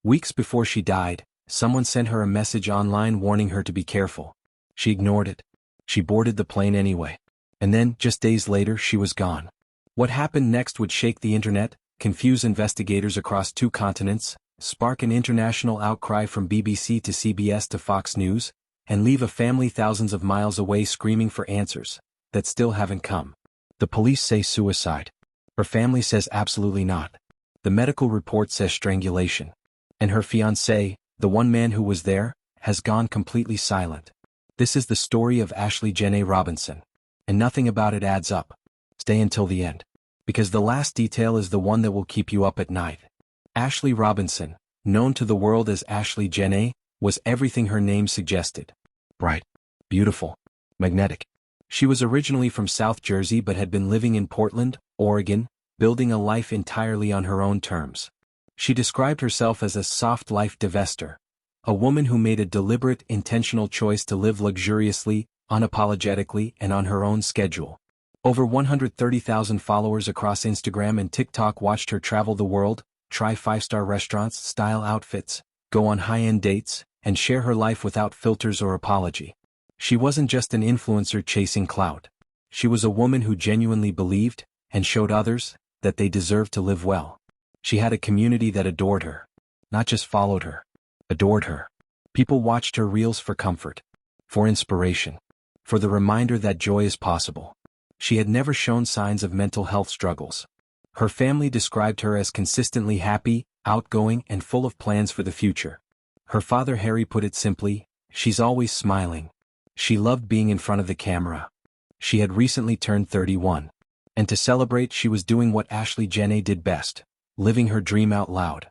Weeks before she died, someone sent her a message online warning her to be careful. She ignored it. She boarded the plane anyway. And then, just days later, she was gone. What happened next would shake the internet, confuse investigators across 2 continents, spark an international outcry from BBC to CBS to Fox News, and leave a family thousands of miles away screaming for answers that still haven't come. The police say suicide. Her family says absolutely not. The medical report says strangulation. And her fiancé, the one man who was there, has gone completely silent. This is the story of Ashlee Jenae Robinson. And nothing about it adds up. Stay until the end. Because the last detail is the one that will keep you up at night. Ashlee Robinson, known to the world as Ashlee Jenae, was everything her name suggested. Bright, beautiful, magnetic. She was originally from South Jersey but had been living in Portland, Oregon, building a life entirely on her own terms. She described herself as a soft life divester, a woman who made a deliberate, intentional choice to live luxuriously, unapologetically, and on her own schedule. Over 130,000 followers across Instagram and TikTok watched her travel the world, try 5-star restaurants, style outfits, go on high-end dates, and share her life without filters or apology. She wasn't just an influencer chasing clout. She was a woman who genuinely believed, and showed others, that they deserved to live well. She had a community that adored her. Not just followed her. Adored her. People watched her reels for comfort. For inspiration. For the reminder that joy is possible. She had never shown signs of mental health struggles. Her family described her as consistently happy, outgoing, and full of plans for the future. Her father Harry put it simply, she's always smiling. She loved being in front of the camera. She had recently turned 31. And to celebrate, she was doing what Ashlee Jenae did best, living her dream out loud.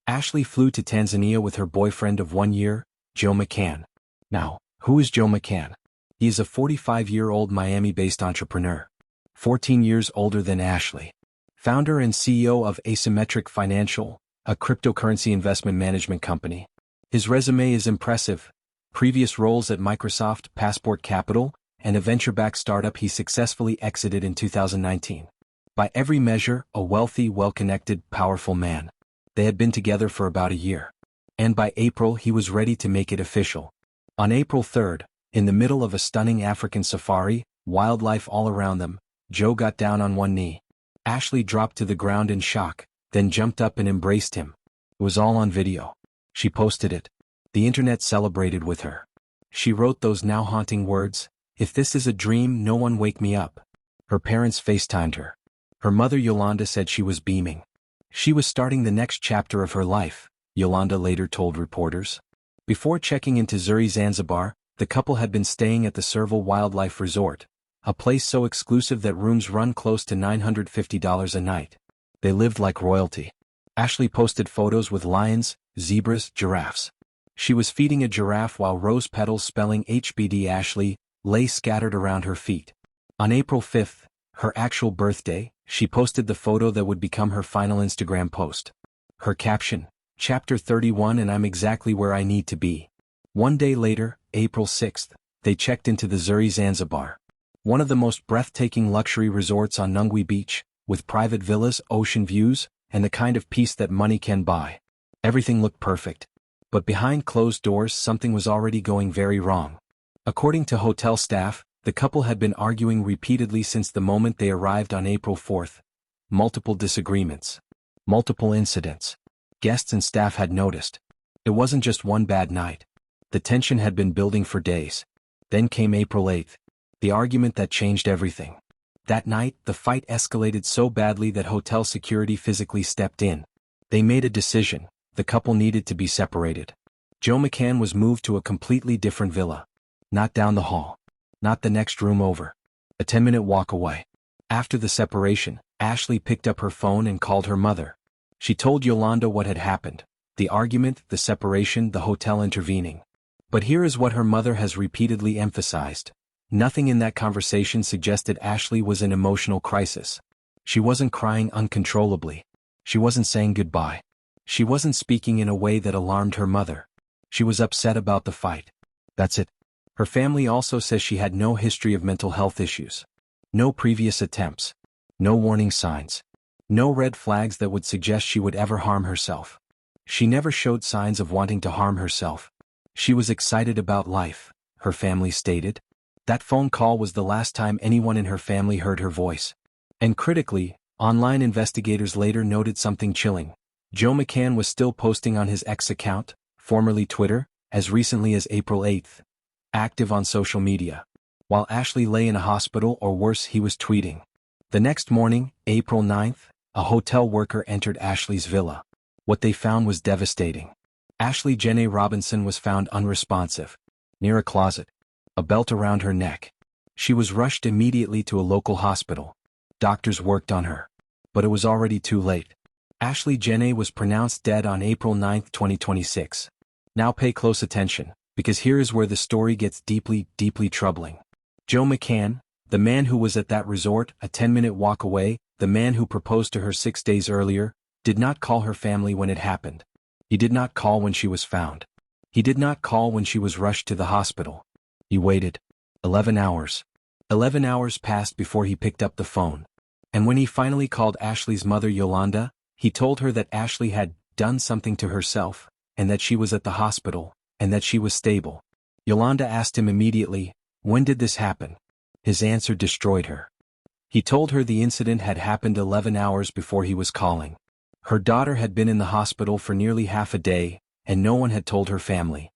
Ashlee flew to Tanzania with her boyfriend of 1 year, Joe McCann. Now, who is Joe McCann? He is a 45-year-old Miami-based entrepreneur. 14 years older than Ashlee. Founder and CEO of Asymmetric Financial, a cryptocurrency investment management company. His resume is impressive. Previous roles at Microsoft, Passport Capital, and a venture-backed startup he successfully exited in 2019. By every measure, a wealthy, well-connected, powerful man. They had been together for about a year. And by April he was ready to make it official. On April 3rd, in the middle of a stunning African safari, wildlife all around them, Joe got down on one knee. Ashlee dropped to the ground in shock, then jumped up and embraced him. It was all on video. She posted it. The internet celebrated with her. She wrote those now haunting words, "If this is a dream, no one wake me up." Her parents FaceTimed her. Her mother Yolanda said she was beaming. She was starting the next chapter of her life, Yolanda later told reporters. Before checking into Zuri, Zanzibar, the couple had been staying at the Serval Wildlife Resort, a place so exclusive that rooms run close to $950 a night. They lived like royalty. Ashlee posted photos with lions, zebras, giraffes. She was feeding a giraffe while rose petals spelling HBD Ashlee lay scattered around her feet. On April 5th, her actual birthday, she posted the photo that would become her final Instagram post. Her caption, "Chapter 31 and I'm exactly where I need to be." 1 day later, April 6th, they checked into the Zuri, Zanzibar. One of the most breathtaking luxury resorts on Nungwi Beach, with private villas, ocean views, and the kind of peace that money can buy. Everything looked perfect. But behind closed doors something was already going very wrong. According to hotel staff, the couple had been arguing repeatedly since the moment they arrived on April 4th. Multiple disagreements. Multiple incidents. Guests and staff had noticed. It wasn't just one bad night. The tension had been building for days. Then came April 8th. The argument that changed everything. That night, the fight escalated so badly that hotel security physically stepped in. They made a decision. The couple needed to be separated. Joe McCann was moved to a completely different villa. Not down the hall. Not the next room over. A 10-minute walk away. After the separation, Ashlee picked up her phone and called her mother. She told Yolanda what had happened. The argument, the separation, the hotel intervening. But here is what her mother has repeatedly emphasized. Nothing in that conversation suggested Ashlee was in emotional crisis. She wasn't crying uncontrollably. She wasn't saying goodbye. She wasn't speaking in a way that alarmed her mother. She was upset about the fight. That's it. Her family also says she had no history of mental health issues. No previous attempts. No warning signs. No red flags that would suggest she would ever harm herself. She never showed signs of wanting to harm herself. She was excited about life, her family stated. That phone call was the last time anyone in her family heard her voice. And critically, online investigators later noted something chilling. Joe McCann was still posting on his X account, formerly Twitter, as recently as April 8, active on social media. While Ashlee lay in a hospital, or worse, he was tweeting. The next morning, April 9, a hotel worker entered Ashlee's villa. What they found was devastating. Ashlee Jenae Robinson was found unresponsive, near a closet, a belt around her neck. She was rushed immediately to a local hospital. Doctors worked on her, but it was already too late. Ashlee Jenae was pronounced dead on April 9, 2026. Now pay close attention, because here is where the story gets deeply, deeply troubling. Joe McCann, the man who was at that resort a 10-minute walk away, the man who proposed to her 6 days earlier, did not call her family when it happened. He did not call when she was found. He did not call when she was rushed to the hospital. He waited. 11 hours. 11 hours passed before he picked up the phone. And when he finally called Ashlee's mother Yolanda, he told her that Ashlee had done something to herself, and that she was at the hospital, and that she was stable. Yolanda asked him immediately, "When did this happen?" His answer destroyed her. He told her the incident had happened 11 hours before he was calling. Her daughter had been in the hospital for nearly half a day, and no one had told her family.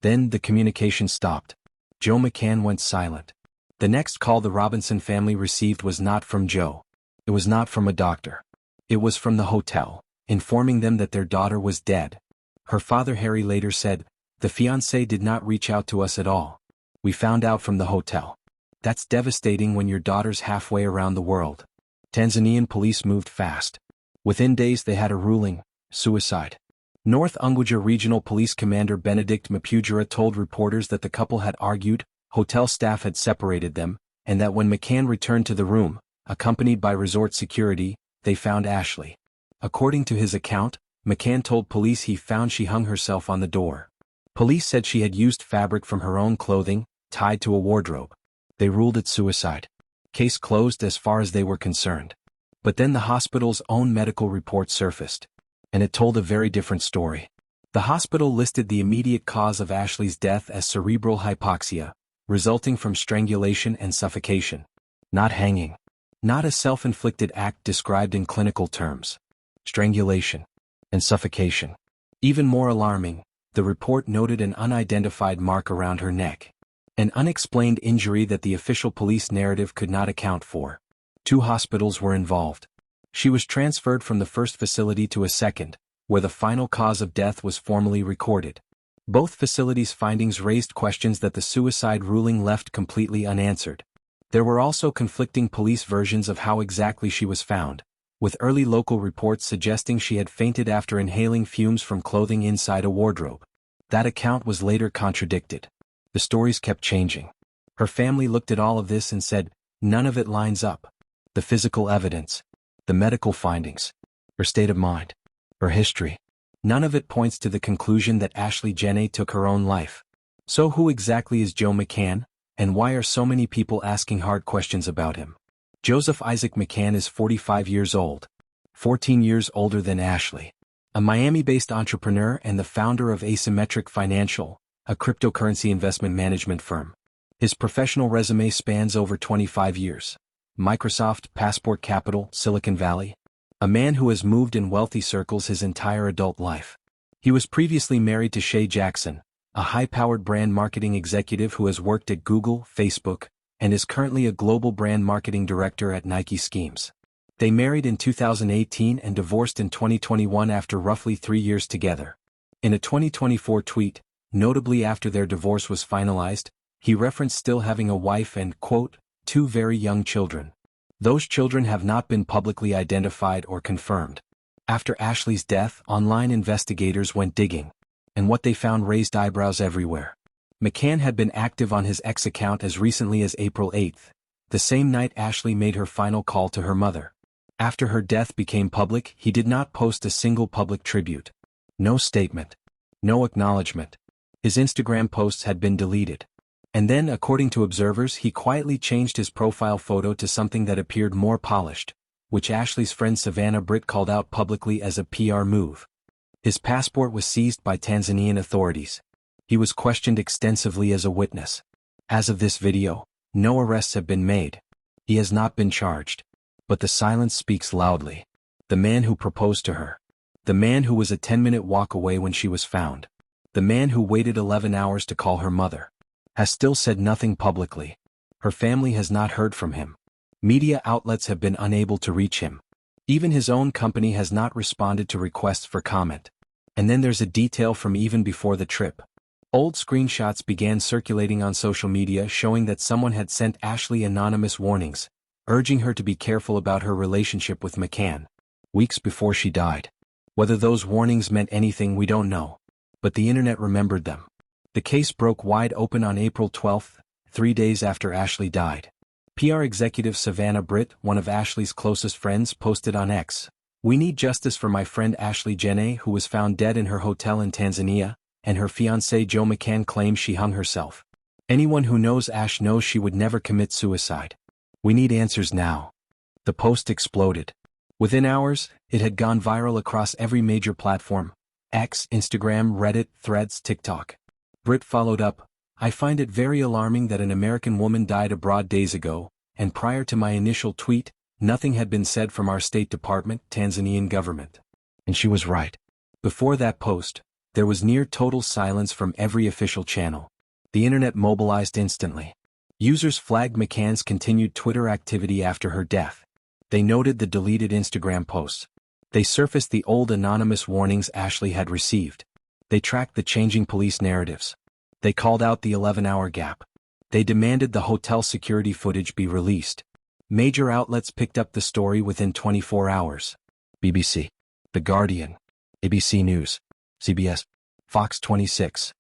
Then the communication stopped. Joe McCann went silent. The next call the Robinson family received was not from Joe. It was not from a doctor. It was from the hotel, informing them that their daughter was dead. Her father Harry later said, "The fiancé did not reach out to us at all. We found out from the hotel." That's devastating when your daughter's halfway around the world. Tanzanian police moved fast. Within days they had a ruling: suicide. North Unguja Regional Police Commander Benedict Mapujara told reporters that the couple had argued, hotel staff had separated them, and that when McCann returned to the room, accompanied by resort security, they found Ashlee. According to his account, McCann told police he found she hung herself on the door. Police said she had used fabric from her own clothing, tied to a wardrobe. They ruled it suicide. Case closed as far as they were concerned. But then the hospital's own medical report surfaced. And it told a very different story. The hospital listed the immediate cause of Ashlee's death as cerebral hypoxia, resulting from strangulation and suffocation. Not hanging. Not a self-inflicted act described in clinical terms. Strangulation and suffocation. Even more alarming, the report noted an unidentified mark around her neck. An unexplained injury that the official police narrative could not account for. 2 hospitals were involved. She was transferred from the first facility to a second, where the final cause of death was formally recorded. Both facilities' findings raised questions that the suicide ruling left completely unanswered. There were also conflicting police versions of how exactly she was found, with early local reports suggesting she had fainted after inhaling fumes from clothing inside a wardrobe. That account was later contradicted. The stories kept changing. Her family looked at all of this and said, none of it lines up. The physical evidence, the medical findings, her state of mind, her history. None of it points to the conclusion that Ashlee Jenae took her own life. So who exactly is Joe McCann, and why are so many people asking hard questions about him? Joseph Isaac McCann is 45 years old, 14 years older than Ashlee. A Miami-based entrepreneur and the founder of Asymmetric Financial, a cryptocurrency investment management firm. His professional resume spans over 25 years. Microsoft, Passport Capital, Silicon Valley. A man who has moved in wealthy circles his entire adult life. He was previously married to Shay Jackson, a high-powered brand marketing executive who has worked at Google, Facebook, and is currently a global brand marketing director at Nike Schemes. They married in 2018 and divorced in 2021 after roughly 3 years together. In a 2024 tweet, notably after their divorce was finalized, he referenced still having a wife and, quote, 2 very young children. Those children have not been publicly identified or confirmed. After Ashlee's death, online investigators went digging, and what they found raised eyebrows everywhere. McCann had been active on his X account as recently as April 8, the same night Ashlee made her final call to her mother. After her death became public, he did not post a single public tribute. No statement. No acknowledgement. His Instagram posts had been deleted. And then, according to observers, he quietly changed his profile photo to something that appeared more polished, which Ashlee's friend Savannah Britt called out publicly as a PR move. His passport was seized by Tanzanian authorities. He was questioned extensively as a witness. As of this video, no arrests have been made. He has not been charged. But the silence speaks loudly. The man who proposed to her. The man who was a 10-minute walk away when she was found. The man who waited 11 hours to call her mother. Has still said nothing publicly. Her family has not heard from him. Media outlets have been unable to reach him. Even his own company has not responded to requests for comment. And then there's a detail from even before the trip. Old screenshots began circulating on social media showing that someone had sent Ashlee anonymous warnings, urging her to be careful about her relationship with McCann, weeks before she died. Whether those warnings meant anything we don't know. But the internet remembered them. The case broke wide open on April 12, 3 days after Ashlee died. PR executive Savannah Britt, one of Ashlee's closest friends, posted on X, "We need justice for my friend Ashlee Jenae, who was found dead in her hotel in Tanzania, and her fiancé Joe McCann claims she hung herself. Anyone who knows Ash knows she would never commit suicide. We need answers now." The post exploded. Within hours, it had gone viral across every major platform: X, Instagram, Reddit, Threads, TikTok. Britt followed up, "I find it very alarming that an American woman died abroad days ago, and prior to my initial tweet, nothing had been said from our State Department, Tanzanian government." And she was right. Before that post, there was near total silence from every official channel. The internet mobilized instantly. Users flagged McCann's continued Twitter activity after her death. They noted the deleted Instagram posts. They surfaced the old anonymous warnings Ashlee had received. They tracked the changing police narratives. They called out the 11-hour gap. They demanded the hotel security footage be released. Major outlets picked up the story within 24 hours. BBC, The Guardian, ABC News, CBS, Fox 26,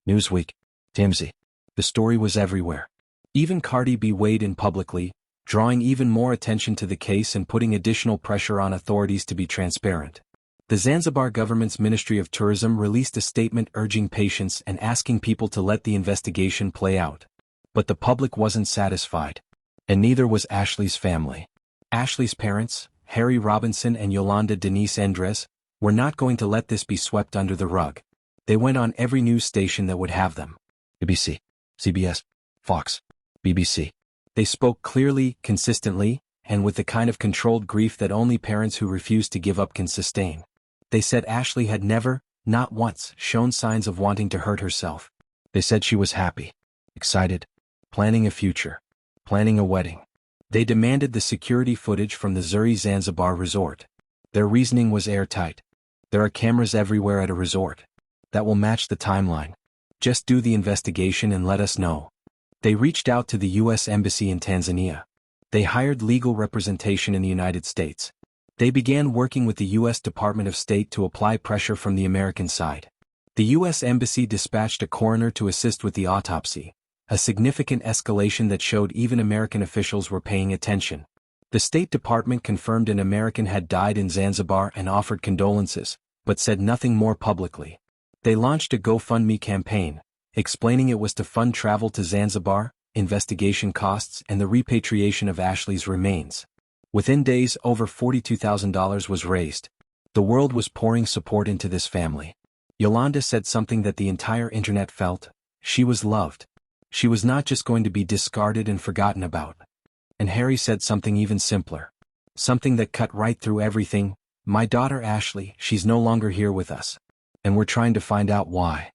Newsweek, TMZ. The story was everywhere. Even Cardi B weighed in publicly, drawing even more attention to the case and putting additional pressure on authorities to be transparent. The Zanzibar government's Ministry of Tourism released a statement urging patience and asking people to let the investigation play out. But the public wasn't satisfied. And neither was Ashlee's family. Ashlee's parents, Harry Robinson and Yolanda Denise Endres, were not going to let this be swept under the rug. They went on every news station that would have them. ABC, CBS, Fox, BBC. They spoke clearly, consistently, and with the kind of controlled grief that only parents who refuse to give up can sustain. They said Ashlee had never, not once, shown signs of wanting to hurt herself. They said she was happy, excited, planning a future, planning a wedding. They demanded the security footage from the Zuri Zanzibar resort. Their reasoning was airtight. There are cameras everywhere at a resort. That will match the timeline. Just do the investigation and let us know. They reached out to the U.S. Embassy in Tanzania. They hired legal representation in the United States. They began working with the U.S. Department of State to apply pressure from the American side. The U.S. Embassy dispatched a coroner to assist with the autopsy, a significant escalation that showed even American officials were paying attention. The State Department confirmed an American had died in Zanzibar and offered condolences, but said nothing more publicly. They launched a GoFundMe campaign, explaining it was to fund travel to Zanzibar, investigation costs, and the repatriation of Ashlee's remains. Within days, over $42,000 was raised. The world was pouring support into this family. Yolanda said something that the entire internet felt: she was loved. She was not just going to be discarded and forgotten about. And Harry said something even simpler. Something that cut right through everything: "My daughter Ashlee, she's no longer here with us. And we're trying to find out why."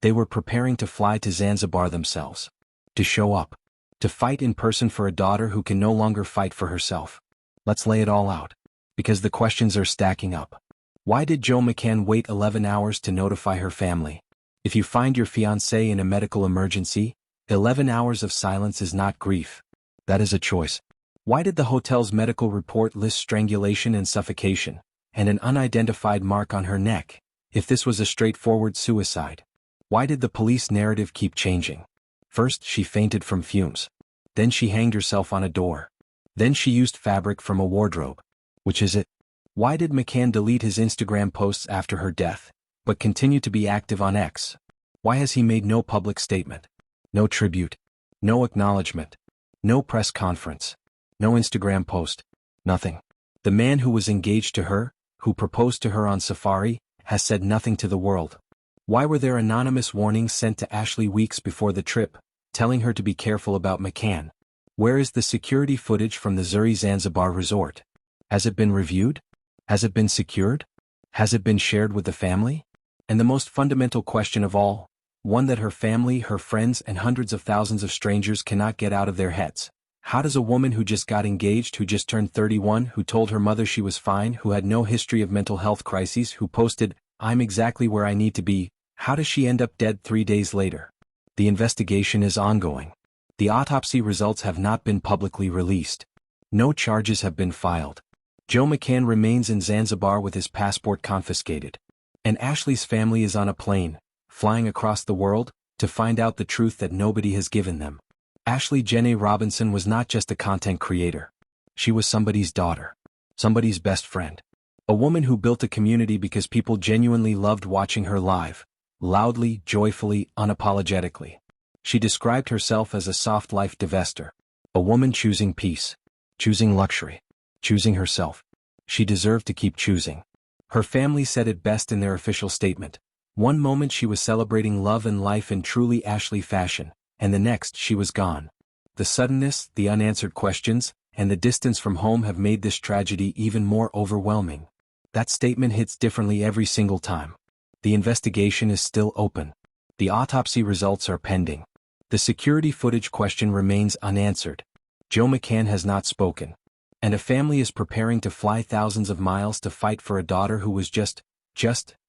They were preparing to fly to Zanzibar themselves. To show up. To fight in person for a daughter who can no longer fight for herself. Let's lay it all out. Because the questions are stacking up. Why did Joe McCann wait 11 hours to notify her family? If you find your fiancé in a medical emergency, 11 hours of silence is not grief. That is a choice. Why did the hotel's medical report list strangulation and suffocation, and an unidentified mark on her neck, if this was a straightforward suicide? Why did the police narrative keep changing? First, she fainted from fumes. Then she hanged herself on a door. Then she used fabric from a wardrobe. Which is it? Why did McCann delete his Instagram posts after her death, but continue to be active on X? Why has he made no public statement? No tribute. No acknowledgement. No press conference. No Instagram post. Nothing. The man who was engaged to her, who proposed to her on safari, has said nothing to the world. Why were there anonymous warnings sent to Ashlee weeks before the trip, telling her to be careful about McCann? Where is the security footage from the Zuri Zanzibar resort? Has it been reviewed? Has it been secured? Has it been shared with the family? And the most fundamental question of all, one that her family, her friends, and hundreds of thousands of strangers cannot get out of their heads. How does a woman who just got engaged, who just turned 31, who told her mother she was fine, who had no history of mental health crises, who posted, "I'm exactly where I need to be," how does she end up dead 3 days later? The investigation is ongoing. The autopsy results have not been publicly released. No charges have been filed. Joe McCann remains in Zanzibar with his passport confiscated. And Ashlee's family is on a plane, flying across the world, to find out the truth that nobody has given them. Ashlee Jenae Robinson was not just a content creator. She was somebody's daughter. Somebody's best friend. A woman who built a community because people genuinely loved watching her live. Loudly, joyfully, unapologetically. She described herself as a soft life divester. A woman choosing peace. Choosing luxury. Choosing herself. She deserved to keep choosing. Her family said it best in their official statement. One moment she was celebrating love and life in truly Ashlee fashion, and the next she was gone. The suddenness, the unanswered questions, and the distance from home have made this tragedy even more overwhelming. That statement hits differently every single time. The investigation is still open. The autopsy results are pending. The security footage question remains unanswered. Joe McCann has not spoken. And a family is preparing to fly thousands of miles to fight for a daughter who was just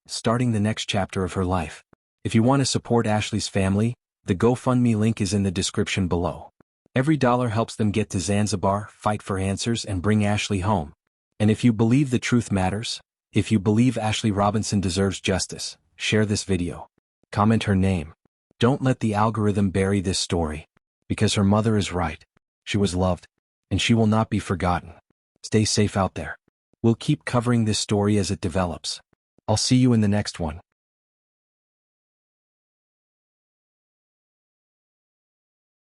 starting the next chapter of her life. If you want to support Ashlee's family, the GoFundMe link is in the description below. Every dollar helps them get to Zanzibar, fight for answers, and bring Ashlee home. And if you believe the truth matters, if you believe Ashlee Robinson deserves justice, share this video. Comment her name. Don't let the algorithm bury this story. Because her mother is right. She was loved. And she will not be forgotten. Stay safe out there. We'll keep covering this story as it develops. I'll see you in the next one.